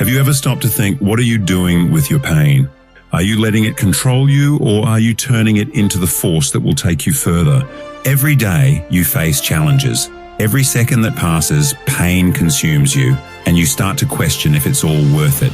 Have you ever stopped to think, what are you doing with your pain? Are you letting it control you, or are you turning it into the force that will take you further? Every day you face challenges. Every second that passes, pain consumes you, and you start to question if it's all worth it.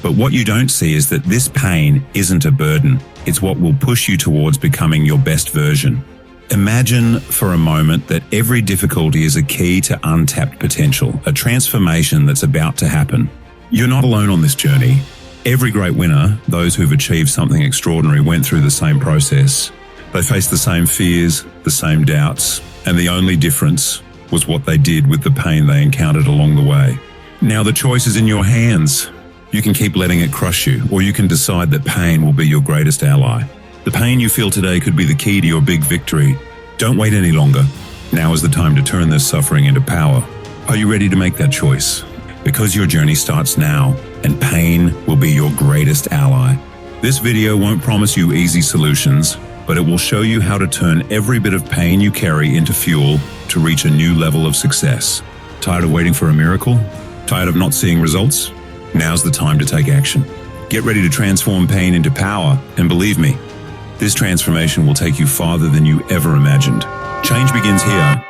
But what you don't see is that this pain isn't a burden. It's what will push you towards becoming your best version. Imagine for a moment that every difficulty is a key to untapped potential, a transformation that's about to happen. You're not alone on this journey. Every great winner, those who've achieved something extraordinary, went through the same process. They faced the same fears, the same doubts, and the only difference was what they did with the pain they encountered along the way. Now the choice is in your hands. You can keep letting it crush you, or you can decide that pain will be your greatest ally. The pain you feel today could be the key to your big victory. Don't wait any longer. Now is the time to turn this suffering into power. Are you ready to make that choice? Because your journey starts now, and pain will be your greatest ally. This video won't promise you easy solutions, but it will show you how to turn every bit of pain you carry into fuel to reach a new level of success. Tired of waiting for a miracle? Tired of not seeing results? Now's the time to take action. Get ready to transform pain into power, and believe me, this transformation will take you farther than you ever imagined. Change begins here.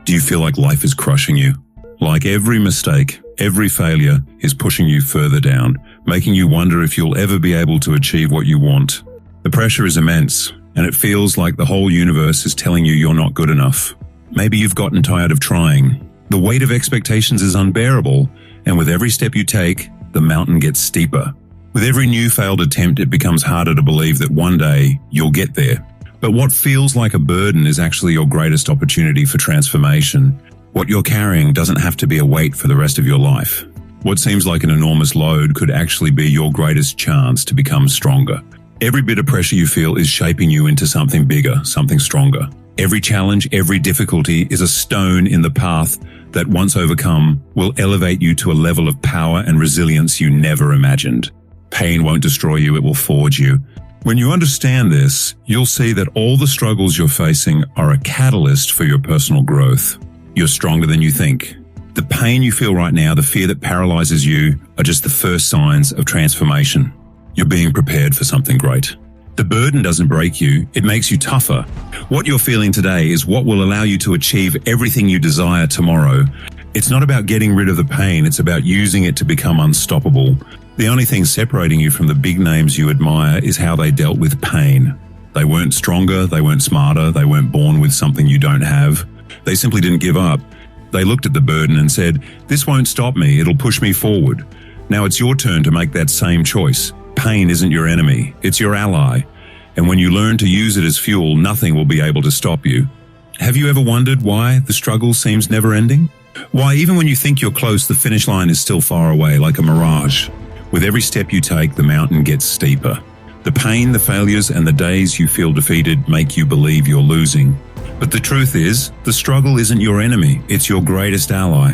Do you feel like life is crushing you? Like every mistake, every failure is pushing you further down, making you wonder if you'll ever be able to achieve what you want. The pressure is immense, and it feels like the whole universe is telling you you're not good enough. Maybe you've gotten tired of trying. The weight of expectations is unbearable, and with every step you take, the mountain gets steeper. With every new failed attempt, it becomes harder to believe that one day you'll get there. But what feels like a burden is actually your greatest opportunity for transformation. What you're carrying doesn't have to be a weight for the rest of your life. What seems like an enormous load could actually be your greatest chance to become stronger. Every bit of pressure you feel is shaping you into something bigger, something stronger. Every challenge, every difficulty is a stone in the path that, once overcome, will elevate you to a level of power and resilience you never imagined. Pain won't destroy you, it will forge you. When you understand this, you'll see that all the struggles you're facing are a catalyst for your personal growth. You're stronger than you think. The pain you feel right now, the fear that paralyzes you, are just the first signs of transformation. You're being prepared for something great. The burden doesn't break you, it makes you tougher. What you're feeling today is what will allow you to achieve everything you desire tomorrow. It's not about getting rid of the pain, it's about using it to become unstoppable. The only thing separating you from the big names you admire is how they dealt with pain. They weren't stronger, they weren't smarter, they weren't born with something you don't have. They simply didn't give up. They looked at the burden and said, "This won't stop me, it'll push me forward." Now it's your turn to make that same choice. Pain isn't your enemy, it's your ally. And when you learn to use it as fuel, nothing will be able to stop you. Have you ever wondered why the struggle seems never ending? Why even when you think you're close, the finish line is still far away, like a mirage. With every step you take, the mountain gets steeper. The pain, the failures, and the days you feel defeated make you believe you're losing. But the truth is, the struggle isn't your enemy, it's your greatest ally.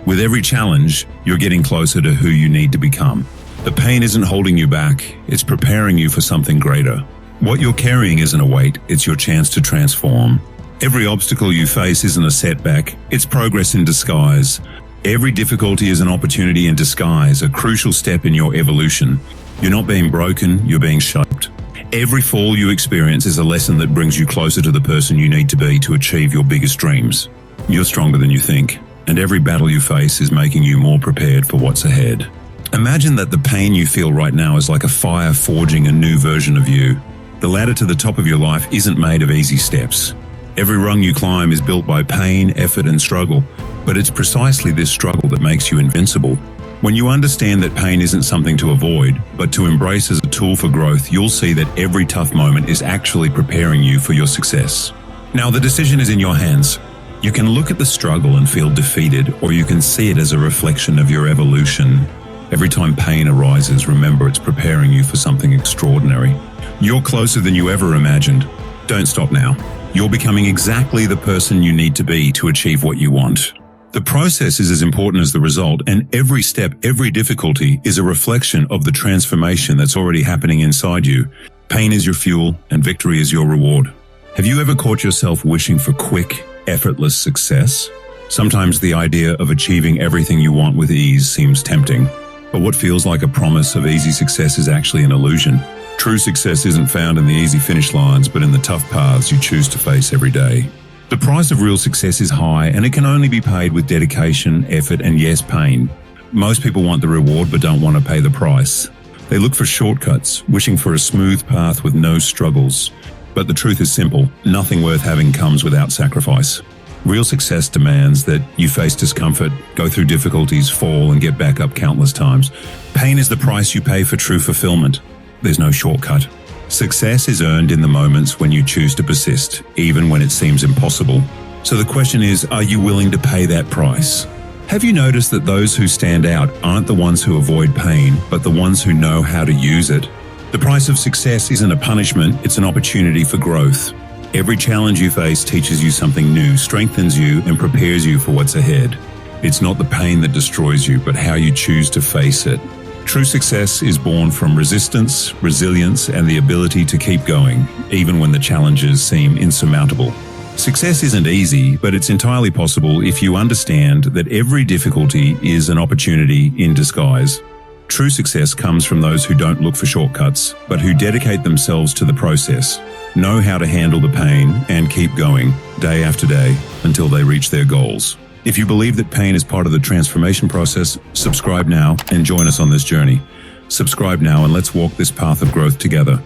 With every challenge, you're getting closer to who you need to become. The pain isn't holding you back, it's preparing you for something greater. What you're carrying isn't a weight, it's your chance to transform. Every obstacle you face isn't a setback, it's progress in disguise. Every difficulty is an opportunity in disguise, a crucial step in your evolution. You're not being broken, you're being shaped. Every fall you experience is a lesson that brings you closer to the person you need to be to achieve your biggest dreams. You're stronger than you think, and every battle you face is making you more prepared for what's ahead. Imagine that the pain you feel right now is like a fire forging a new version of you. The ladder to the top of your life isn't made of easy steps. Every rung you climb is built by pain, effort, and struggle, but it's precisely this struggle that makes you invincible. When you understand that pain isn't something to avoid, but to embrace as a tool for growth, you'll see that every tough moment is actually preparing you for your success. Now, the decision is in your hands. You can look at the struggle and feel defeated, or you can see it as a reflection of your evolution. Every time pain arises, remember it's preparing you for something extraordinary. You're closer than you ever imagined. Don't stop now. You're becoming exactly the person you need to be to achieve what you want. The process is as important as the result, and every step, every difficulty is a reflection of the transformation that's already happening inside you. Pain is your fuel, and victory is your reward. Have you ever caught yourself wishing for quick, effortless success? Sometimes the idea of achieving everything you want with ease seems tempting. But what feels like a promise of easy success is actually an illusion. True success isn't found in the easy finish lines, but in the tough paths you choose to face every day. The price of real success is high, and it can only be paid with dedication, effort, and yes, pain. Most people want the reward but don't want to pay the price. They look for shortcuts, wishing for a smooth path with no struggles. But the truth is simple: nothing worth having comes without sacrifice. Real success demands that you face discomfort, go through difficulties, fall, and get back up countless times. Pain is the price you pay for true fulfillment. There's no shortcut. Success is earned in the moments when you choose to persist, even when it seems impossible. So the question is, are you willing to pay that price? Have you noticed that those who stand out aren't the ones who avoid pain, but the ones who know how to use it? The price of success isn't a punishment, it's an opportunity for growth. Every challenge you face teaches you something new, strengthens you, and prepares you for what's ahead. It's not the pain that destroys you, but how you choose to face it. True success is born from resistance, resilience, and the ability to keep going, even when the challenges seem insurmountable. Success isn't easy, but it's entirely possible if you understand that every difficulty is an opportunity in disguise. True success comes from those who don't look for shortcuts, but who dedicate themselves to the process, know how to handle the pain, and keep going day after day until they reach their goals. If you believe that pain is part of the transformation process, subscribe now and join us on this journey. Subscribe now and let's walk this path of growth together.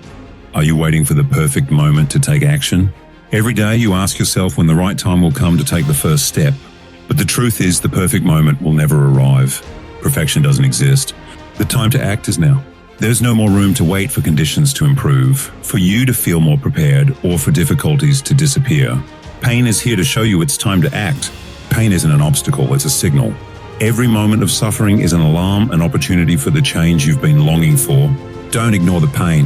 Are you waiting for the perfect moment to take action? Every day you ask yourself when the right time will come to take the first step. But the truth is, the perfect moment will never arrive. Perfection doesn't exist. The time to act is now. There's no more room to wait for conditions to improve, for you to feel more prepared, or for difficulties to disappear. Pain is here to show you it's time to act. Pain isn't an obstacle, it's a signal. Every moment of suffering is an alarm, an opportunity for the change you've been longing for. Don't ignore the pain.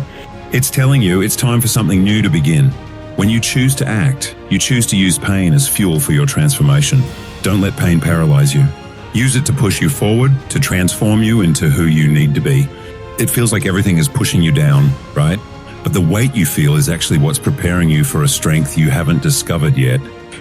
It's telling you it's time for something new to begin. When you choose to act, you choose to use pain as fuel for your transformation. Don't let pain paralyze you. Use it to push you forward, to transform you into who you need to be. It feels like everything is pushing you down, right? But the weight you feel is actually what's preparing you for a strength you haven't discovered yet.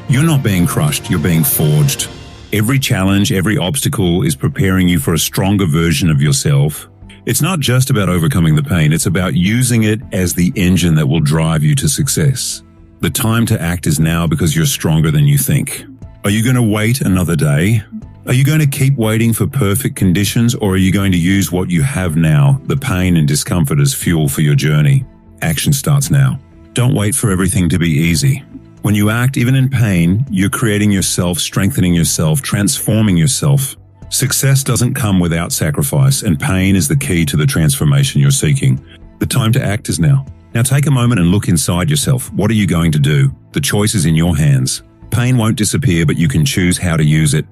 You're not being crushed, you're being forged. Every challenge, every obstacle is preparing you for a stronger version of yourself. It's not just about overcoming the pain, it's about using it as the engine that will drive you to success. The time to act is now because you're stronger than you think. Are you going to wait another day? Are you going to keep waiting for perfect conditions, or are you going to use what you have now, the pain and discomfort, as fuel for your journey? Action starts now. Don't wait for everything to be easy. When you act, even in pain, you're creating yourself, strengthening yourself, transforming yourself. Success doesn't come without sacrifice, and pain is the key to the transformation you're seeking. The time to act is now. Now take a moment and look inside yourself. What are you going to do? The choice is in your hands. Pain won't disappear, but you can choose how to use it.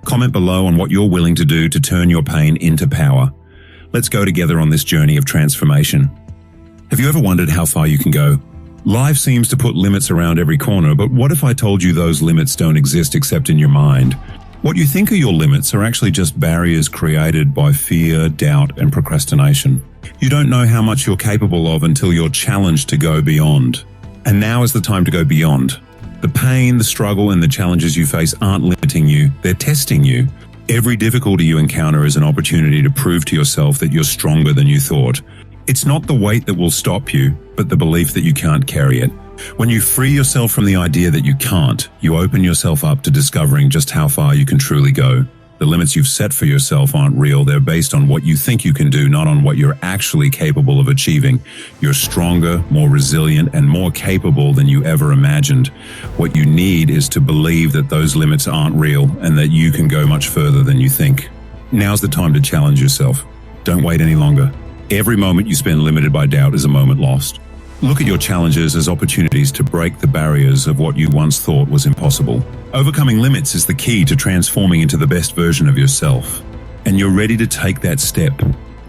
Comment below on what you're willing to do to turn your pain into power. Let's go together on this journey of transformation. Have you ever wondered how far you can go? Life seems to put limits around every corner, but what if I told you those limits don't exist except in your mind? What you think are your limits are actually just barriers created by fear, doubt, and procrastination. You don't know how much you're capable of until you're challenged to go beyond. And now is the time to go beyond. The pain, the struggle, and the challenges you face aren't limiting you, they're testing you. Every difficulty you encounter is an opportunity to prove to yourself that you're stronger than you thought. It's not the weight that will stop you, but the belief that you can't carry it. When you free yourself from the idea that you can't, you open yourself up to discovering just how far you can truly go. The limits you've set for yourself aren't real. They're based on what you think you can do, not on what you're actually capable of achieving. You're stronger, more resilient, and more capable than you ever imagined. What you need is to believe that those limits aren't real and that you can go much further than you think. Now's the time to challenge yourself. Don't wait any longer. Every moment you spend limited by doubt is a moment lost. Look at your challenges as opportunities to break the barriers of what you once thought was impossible. Overcoming limits is the key to transforming into the best version of yourself. And you're ready to take that step.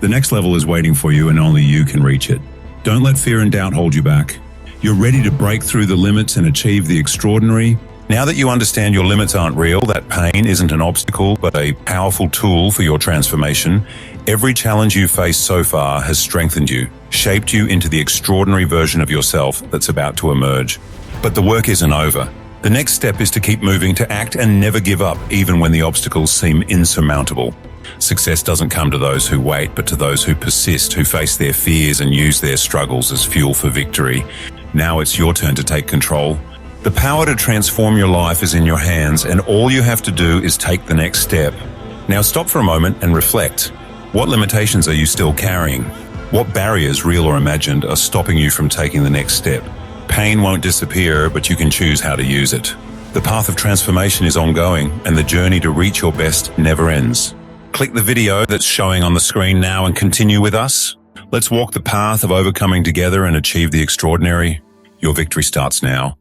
The next level is waiting for you, and only you can reach it. Don't let fear and doubt hold you back. You're ready to break through the limits and achieve the extraordinary. Now that you understand your limits aren't real, that pain isn't an obstacle, but a powerful tool for your transformation, every challenge you've faced so far has strengthened you, shaped you into the extraordinary version of yourself that's about to emerge. But the work isn't over. The next step is to keep moving, to act and never give up, even when the obstacles seem insurmountable. Success doesn't come to those who wait, but to those who persist, who face their fears and use their struggles as fuel for victory. Now it's your turn to take control. The power to transform your life is in your hands, and all you have to do is take the next step. Now stop for a moment and reflect. What limitations are you still carrying? What barriers, real or imagined, are stopping you from taking the next step? Pain won't disappear, but you can choose how to use it. The path of transformation is ongoing, and the journey to reach your best never ends. Click the video that's showing on the screen now and continue with us. Let's walk the path of overcoming together and achieve the extraordinary. Your victory starts now.